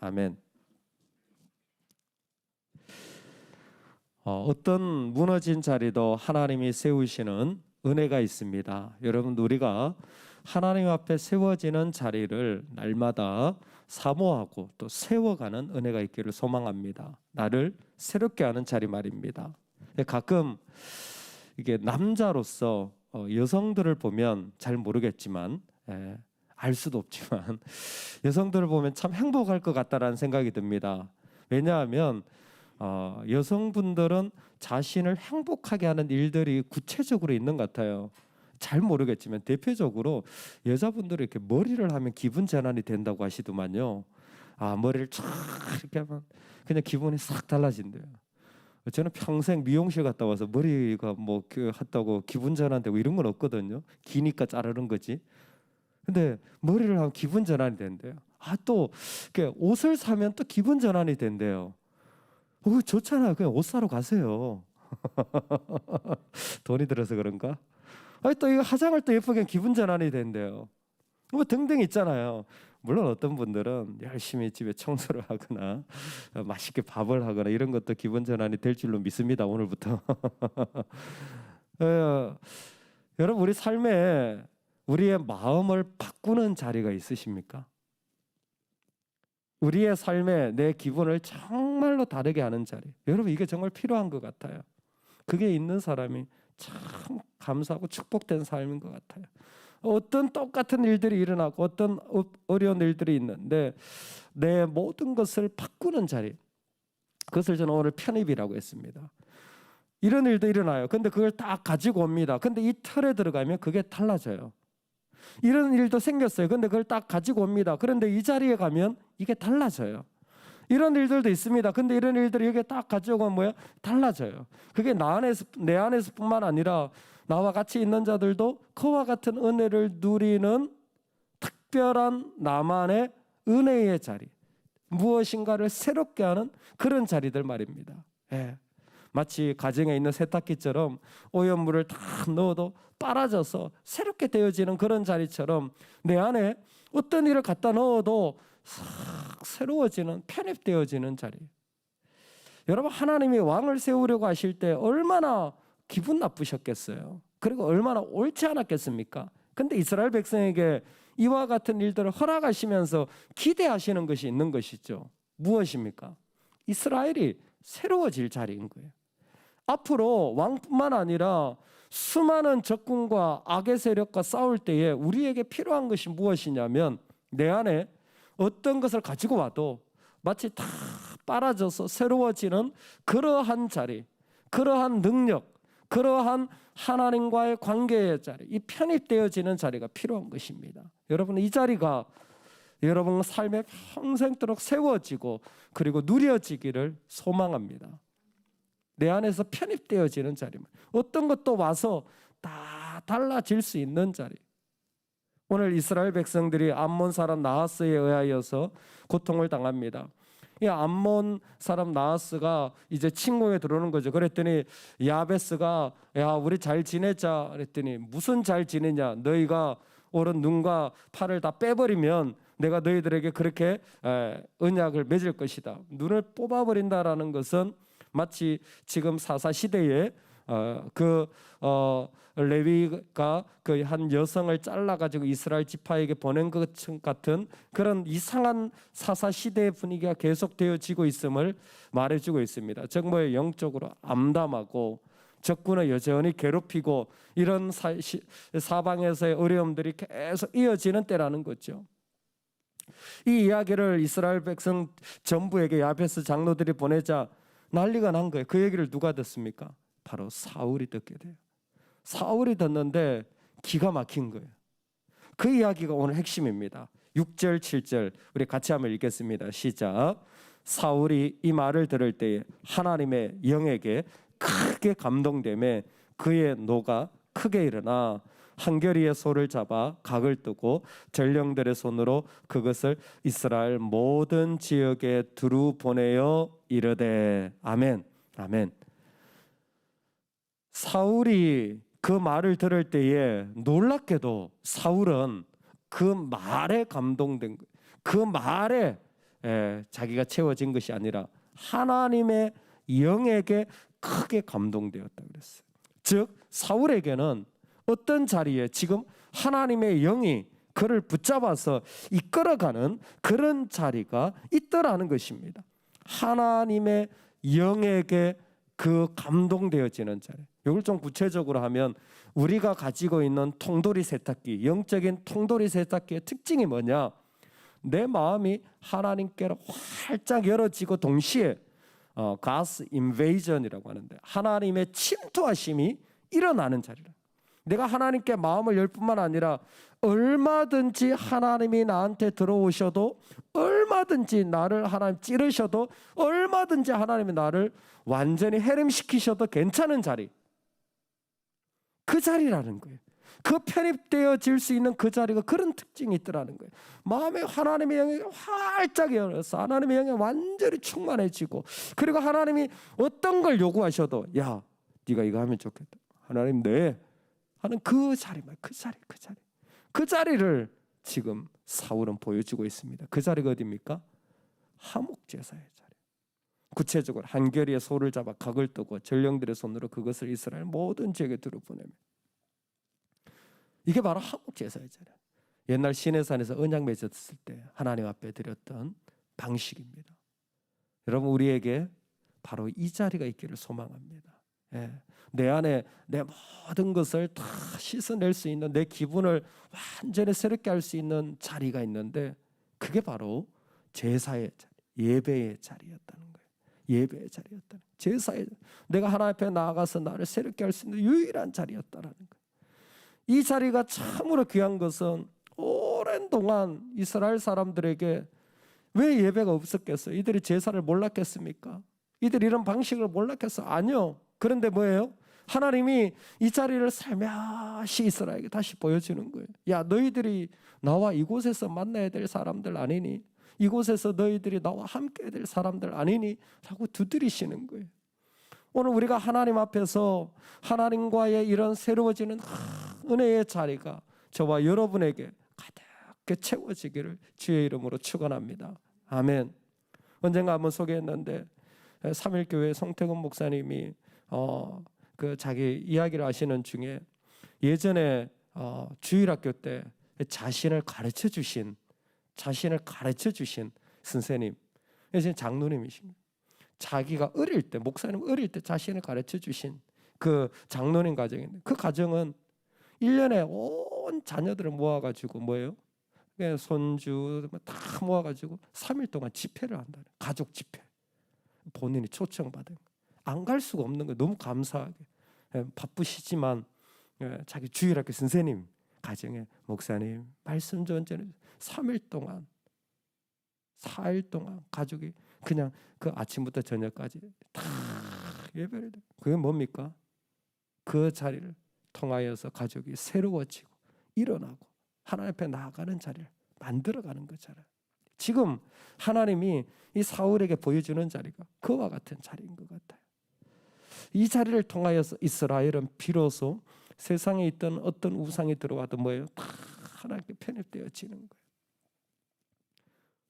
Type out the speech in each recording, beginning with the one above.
아멘. 어떤 무너진 자리도 하나님이 세우시는 은혜가 있습니다. 여러분, 우리가 하나님 앞에 세워지는 자리를 날마다 사모하고 또 세워가는 은혜가 있기를 소망합니다. 나를 새롭게 하는 자리 말입니다. 가끔 이게 남자로서 여성들을 보면 잘 모르겠지만, 알 수도 없지만 여성들을 보면 참 행복할 것 같다라는 생각이 듭니다. 왜냐하면 여성분들은 자신을 행복하게 하는 일들이 구체적으로 있는 것 같아요. 잘 모르겠지만 대표적으로 여자분들은 이렇게 머리를 하면 기분 전환이 된다고 하시더만요. 머리를 쫙 이렇게 하면 그냥 기분이 싹 달라진대요. 저는 평생 미용실 갔다 와서 머리가 뭐 했다고 기분 전환되고 이런 건 없거든요. 기니까 자르는 거지. 근데 머리를 하면 기분 전환이 된대요. 또 옷을 사면 또 기분 전환이 된대요. 좋잖아요. 그냥 옷 사러 가세요. 돈이 들어서 그런가? 또 이거 화장을 또 예쁘게 기분 전환이 된대요. 뭐 등등 있잖아요. 물론 어떤 분들은 열심히 집에 청소를 하거나 맛있게 밥을 하거나 이런 것도 기분 전환이 될 줄로 믿습니다. 오늘부터. 여러분, 우리 삶에 우리의 마음을 바꾸는 자리가 있으십니까? 우리의 삶에 내 기분을 정말로 다르게 하는 자리. 여러분, 이게 정말 필요한 것 같아요. 그게 있는 사람이 참 감사하고 축복된 삶인 것 같아요. 어떤 똑같은 일들이 일어나고 어떤 어려운 일들이 있는데 내 모든 것을 바꾸는 자리. 그것을 저는 오늘 편입이라고 했습니다. 이런 일도 일어나요. 근데 그걸 딱 가지고 옵니다. 근데 이 틀에 들어가면 그게 달라져요. 이런 일도 생겼어요. 근데 그걸 딱 가지고 옵니다. 그런데 이 자리에 가면 이게 달라져요. 이런 일들도 있습니다. 근데 이런 일들이 여기에 딱 가져오면 뭐야? 달라져요. 그게 내 안에서뿐만 아니라 나와 같이 있는 자들도 그와 같은 은혜를 누리는 특별한 나만의 은혜의 자리, 무엇인가를 새롭게 하는 그런 자리들 말입니다. 마치 가정에 있는 세탁기처럼 오염물을 다 넣어도 빨아져서 새롭게 되어지는 그런 자리처럼 내 안에 어떤 일을 갖다 넣어도 싹 새로워지는, 편입되어지는 자리. 여러분, 하나님이 왕을 세우려고 하실 때 얼마나 기분 나쁘셨겠어요. 그리고 얼마나 옳지 않았겠습니까? 근데 이스라엘 백성에게 이와 같은 일들을 허락하시면서 기대하시는 것이 있는 것이죠. 무엇입니까? 이스라엘이 새로워질 자리인 거예요. 앞으로 왕뿐만 아니라 수많은 적군과 악의 세력과 싸울 때에 우리에게 필요한 것이 무엇이냐면 내 안에 어떤 것을 가지고 와도 마치 다 빨아져서 새로워지는 그러한 자리, 그러한 능력, 그러한 하나님과의 관계의 자리, 이 편입되어지는 자리가 필요한 것입니다. 여러분, 이 자리가 여러분 삶에 평생도록 세워지고 그리고 누려지기를 소망합니다. 내 안에서 편입되어지는 자리입니다. 어떤 것도 와서 다 달라질 수 있는 자리. 오늘 이스라엘 백성들이 암몬 사람 나하스에 의하여서 고통을 당합니다. 이 암몬 사람 나하스가 이제 침공에 들어오는 거죠. 그랬더니 야베스가 우리 잘 지내자 그랬더니 무슨 잘 지내냐, 너희가 오른 눈과 팔을 다 빼버리면 내가 너희들에게 그렇게 언약을 맺을 것이다. 눈을 뽑아버린다라는 것은 마치 지금 사사 시대에 레위가 그 한 여성을 잘라가지고 이스라엘 지파에게 보낸 것 같은 그런 이상한 사사 시대의 분위기가 계속되어지고 있음을 말해주고 있습니다. 정말 영적으로 암담하고 적군을 여전히 괴롭히고 이런 사방에서의 어려움들이 계속 이어지는 때라는 거죠. 이 이야기를 이스라엘 백성 전부에게 야베스 장로들이 보내자 난리가 난 거예요. 그 얘기를 누가 듣습니까? 바로 사울이 듣게 돼요. 사울이 듣는데 기가 막힌 거예요. 그 이야기가 오늘 핵심입니다. 6절, 7절 우리 같이 한번 읽겠습니다. 시작. 사울이 이 말을 들을 때에 하나님의 영에게 크게 감동되매 그의 노가 크게 일어나 한겨리의 소를 잡아 각을 뜨고 전령들의 손으로 그것을 이스라엘 모든 지역에 두루 보내어 이르되 아멘. 아멘. 사울이 그 말을 들을 때에 놀랍게도 사울은 그 말에 감동된 거예요. 그 말에 자기가 채워진 것이 아니라 하나님의 영에게 크게 감동되었다 그랬어요. 즉 사울에게는 어떤 자리에 지금 하나님의 영이 그를 붙잡아서 이끌어가는 그런 자리가 있더라는 것입니다. 하나님의 영에게 그 감동되어지는 자리. 이걸 좀 구체적으로 하면 우리가 가지고 있는 통돌이 세탁기, 영적인 통돌이 세탁기의 특징이 뭐냐? 내 마음이 하나님께로 활짝 열어지고 동시에 God's invasion이라고 하는데 하나님의 침투하심이 일어나는 자리라. 내가 하나님께 마음을 열 뿐만 아니라 얼마든지 하나님이 나한테 들어오셔도, 얼마든지 나를 하나님 찌르셔도, 얼마든지 하나님이 나를 완전히 해림시키셔도 괜찮은 자리, 그 자리라는 거예요. 그 편입되어질 수 있는 그 자리가 그런 특징이 있더라는 거예요. 마음에 하나님의 영이 활짝 열어서 하나님의 영이 완전히 충만해지고, 그리고 하나님이 어떤 걸 요구하셔도 야 네가 이거 하면 좋겠다, 하나님 네 하는 그 자리만, 그 자리를 지금 사울은 보여주고 있습니다. 그 자리가 어디입니까? 하목제사의 자리. 구체적으로 한결이의 소를 잡아 각을 뜨고 전령들의 손으로 그것을 이스라엘 모든 지역에 두루보내며, 이게 바로 하목제사의 자리. 옛날 시내산에서 언약 맺었을 때 하나님 앞에 드렸던 방식입니다. 여러분, 우리에게 바로 이 자리가 있기를 소망합니다. 내 안에 내 모든 것을 다 씻어낼 수 있는, 내 기분을 완전히 새롭게 할 수 있는 자리가 있는데, 그게 바로 제사의 자리, 예배의 자리였다는 거예요. 예배의 자리였다는, 제사의, 내가 하나님 앞에 나아가서 나를 새롭게 할 수 있는 유일한 자리였다라는 거예요. 이 자리가 참으로 귀한 것은 오랜 동안 이스라엘 사람들에게 왜 예배가 없었겠어요? 이들이 제사를 몰랐겠습니까? 이들이 이런 방식을 몰랐겠어? 아니요. 그런데 뭐예요? 하나님이 이 자리를 살며시 이스라엘에게 다시 보여주는 거예요. 야, 너희들이 나와 이곳에서 만나야 될 사람들 아니니? 이곳에서 너희들이 나와 함께 될 사람들 아니니? 라고 두드리시는 거예요. 오늘 우리가 하나님 앞에서 하나님과의 이런 새로워지는 은혜의 자리가 저와 여러분에게 가득히 채워지기를 주의 이름으로 축원합니다. 아멘. 언젠가 한번 소개했는데, 삼일교회 송태근 목사님이 그 자기 이야기를 하시는 중에 예전에 주일학교 때 자신을 가르쳐 주신 선생님, 이제 장로님이십니다. 자기가 어릴 때, 목사님 어릴 때 자신을 가르쳐 주신 그 장로님 가정인데, 그 가정은 1년에 온 자녀들을 모아가지고 뭐예요? 손주 다 모아가지고 3일 동안 집회를 한다는, 가족 집회. 본인이 초청받은, 안 갈 수가 없는 거예요. 너무 감사하게. 바쁘시지만 자기 주일학교 선생님 가정에 목사님 말씀 전전해 3일 동안 4일 동안 가족이 그냥 그 아침부터 저녁까지 다 예배를. 그게 뭡니까? 그 자리를 통하여서 가족이 새로워지고 일어나고 하나님 앞에 나아가는 자리를 만들어가는 거잖아요. 지금 하나님이 이 사울에게 보여주는 자리가 그와 같은 자리인 것 같아요. 이 자리를 통하여서 이스라엘은 비로소 세상에 있던 어떤 우상이 들어와도 뭐예요? 다 하나님께 편입되어지는 거예요.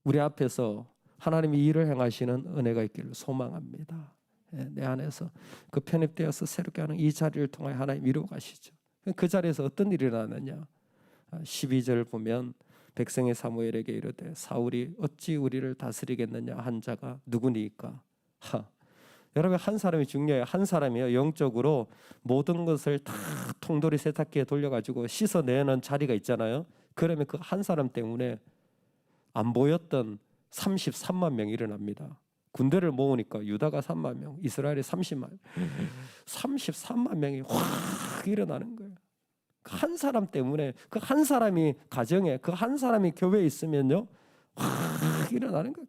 우리 앞에서 하나님이 일을 행하시는 은혜가 있기를 소망합니다. 내 안에서 그 편입되어서 새롭게 하는 이 자리를 통하여 하나님 이루어 가시죠. 그 자리에서 어떤 일이 일어나느냐? 12절 보면 백성의 사무엘에게 이르되 사울이 어찌 우리를 다스리겠느냐 한 자가 누구니까? 여러분, 한 사람이 중요해요. 한 사람이요, 영적으로 모든 것을 다 통돌이 세탁기에 돌려가지고 씻어내는 자리가 있잖아요. 그러면 그 한 사람 때문에 안 보였던 33만 명이 일어납니다. 군대를 모으니까 유다가 3만 명, 이스라엘이 30만, 33만 명이 확 일어나는 거예요. 그 한 사람 때문에, 그 한 사람이 가정에, 그 한 사람이 교회에 있으면요, 확 일어나는 거예요.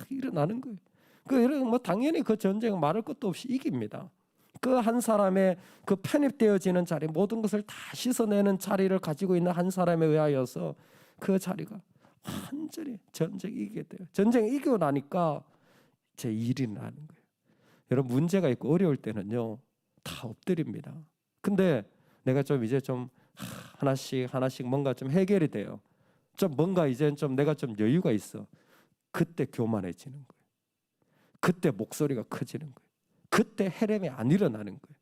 일어나는 거예요. 뭐 당연히 그 전쟁은 말할 것도 없이 이깁니다. 그 한 사람의 그 편입되어지는 자리, 모든 것을 다 씻어내는 자리를 가지고 있는 한 사람에 의하여서 그 자리가 완전히 전쟁 이기게 돼요. 전쟁 이기고 나니까 제 일이 나는 거예요. 여러분, 문제가 있고 어려울 때는요 다 엎드립니다. 근데 내가 좀 이제 좀 하나씩 뭔가 좀 해결이 돼요. 좀 뭔가 이제 좀 내가 좀 여유가 있어. 그때 교만해지는 거예요. 그때 목소리가 커지는 거예요. 그때 헤렘이 안 일어나는 거예요.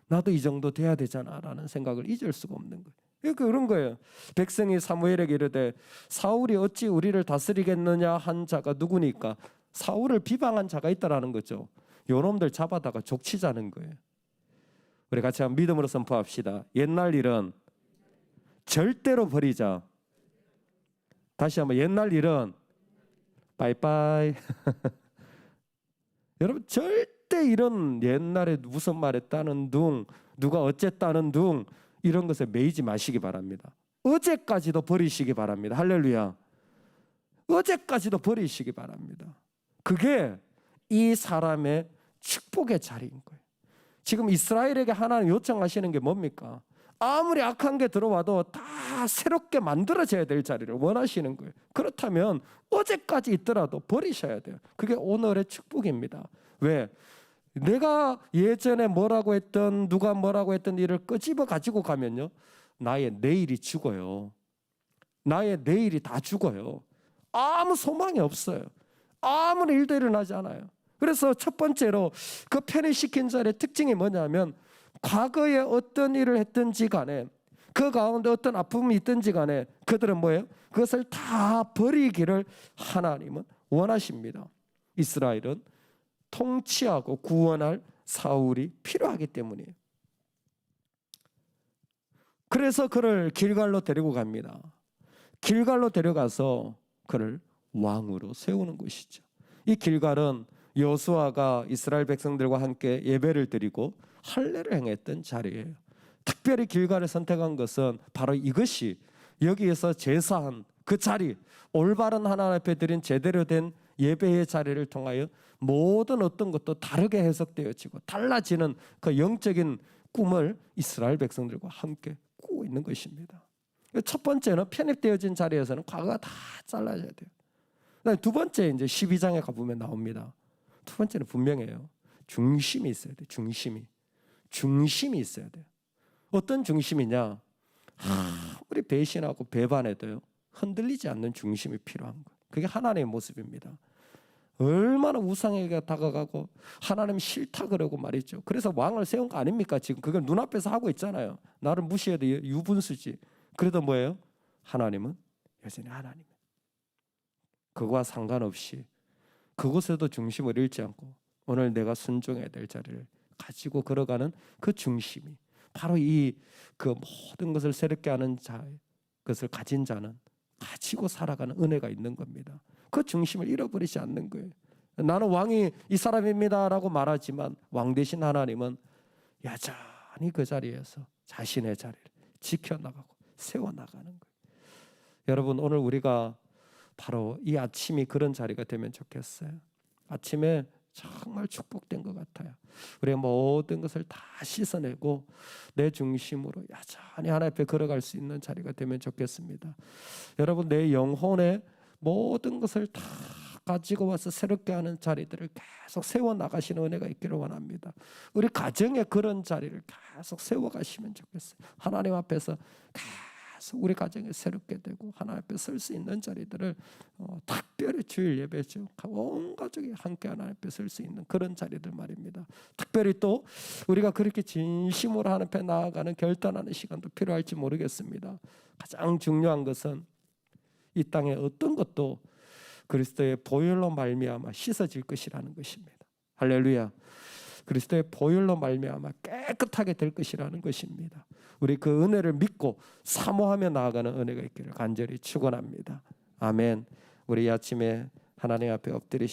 나도 이 정도 돼야 되잖아 라는 생각을 잊을 수가 없는 거예요. 그런 거예요. 백성이 사무엘에게 이르되 사울이 어찌 우리를 다스리겠느냐 한 자가 누구니까? 사울을 비방한 자가 있다라는 거죠. 요놈들 잡아다가 족치자는 거예요. 우리 같이 한번 믿음으로 선포합시다. 옛날 일은 절대로 버리자. 다시 한번 옛날 일은 빠이빠이. 여러분 절대 이런 옛날에 무슨 말했다는 둥, 누가 어쨌다는 둥 이런 것에 매이지 마시기 바랍니다. 어제까지도 버리시기 바랍니다. 할렐루야. 어제까지도 버리시기 바랍니다. 그게 이 사람의 축복의 자리인 거예요. 지금 이스라엘에게 하나님 요청하시는 게 뭡니까? 아무리 악한 게 들어와도 다 새롭게 만들어져야 될 자리를 원하시는 거예요. 그렇다면 어제까지 있더라도 버리셔야 돼요. 그게 오늘의 축복입니다. 왜? 내가 예전에 뭐라고 했던 누가 뭐라고 했던 일을 끄집어 가지고 가면요, 나의 내일이 죽어요. 나의 내일이 다 죽어요. 아무 소망이 없어요. 아무런 일도 일어나지 않아요. 그래서 첫 번째로 그 편애시킨 자의 특징이 뭐냐면 과거에 어떤 일을 했든지 간에 그 가운데 어떤 아픔이 있든지 간에 그들은 뭐예요? 그것을 다 버리기를 하나님은 원하십니다. 이스라엘은 통치하고 구원할 사울이 필요하기 때문이에요. 그래서 그를 길갈로 데리고 갑니다. 길갈로 데려가서 그를 왕으로 세우는 것이죠. 이 길갈은 여호수아가 이스라엘 백성들과 함께 예배를 드리고 할례를 행했던 자리예요. 특별히 길갈을 선택한 것은 바로 이것이 여기에서 제사한 그 자리, 올바른 하나님 앞에 드린 제대로 된 예배의 자리를 통하여 모든 어떤 것도 다르게 해석되어지고 달라지는 그 영적인 꿈을 이스라엘 백성들과 함께 꾸고 있는 것입니다. 첫 번째는 편입되어진 자리에서는 과거가 다 잘라져야 돼요. 두 번째 이제 12장에 가보면 나옵니다. 두 번째는 분명해요. 중심이 있어야 돼요. 중심이 있어야 돼요. 어떤 중심이냐? 아무리 배신하고 배반해도요, 흔들리지 않는 중심이 필요한 거예요. 그게 하나님의 모습입니다. 얼마나 우상에게 다가가고 하나님 싫다 그러고 말이죠. 그래서 왕을 세운 거 아닙니까? 지금 그걸 눈앞에서 하고 있잖아요. 나를 무시해도 유분수지. 그래도 뭐예요? 하나님은 여전히 하나님. 그거와 상관없이 그곳에도 중심을 잃지 않고 오늘 내가 순종해야 될 자리를 가지고 걸어가는 그 중심이 바로 이 그 모든 것을 새롭게 하는 자, 그것을 가진 자는 가지고 살아가는 은혜가 있는 겁니다. 그 중심을 잃어버리지 않는 거예요. 나는 왕이 이 사람입니다라고 말하지만 왕 대신 하나님은 여전히 그 자리에서 자신의 자리를 지켜나가고 세워나가는 거예요. 여러분 오늘 우리가 바로 이 아침이 그런 자리가 되면 좋겠어요. 아침에 정말 축복된 것 같아요. 우리가 모든 것을 다 씻어내고 내 중심으로 여전히 하나님 앞에 걸어갈 수 있는 자리가 되면 좋겠습니다. 여러분 내 영혼의 모든 것을 다 가지고 와서 새롭게 하는 자리들을 계속 세워나가시는 은혜가 있기를 원합니다. 우리 가정에 그런 자리를 계속 세워가시면 좋겠어요. 하나님 앞에서 계속 우리 가정에 새롭게 되고 하나님 앞에 설 수 있는 자리들을 특별히 주일 예배죠. 온 가족이 함께 하나님 앞에 설 수 있는 그런 자리들 말입니다. 특별히 또 우리가 그렇게 진심으로 하나님 앞에 나아가는 결단하는 시간도 필요할지 모르겠습니다. 가장 중요한 것은 이 땅에 어떤 것도 그리스도의 보혈로 말미암아 씻어질 것이라는 것입니다. 할렐루야. 그리스도의 보혈로 말미암아 깨끗하게 될 것이라는 것입니다. 우리 그 은혜를 믿고 사모하며 나아가는 은혜가 있기를 간절히 축원합니다. 아멘. 우리 아침에 하나님 앞에 엎드리시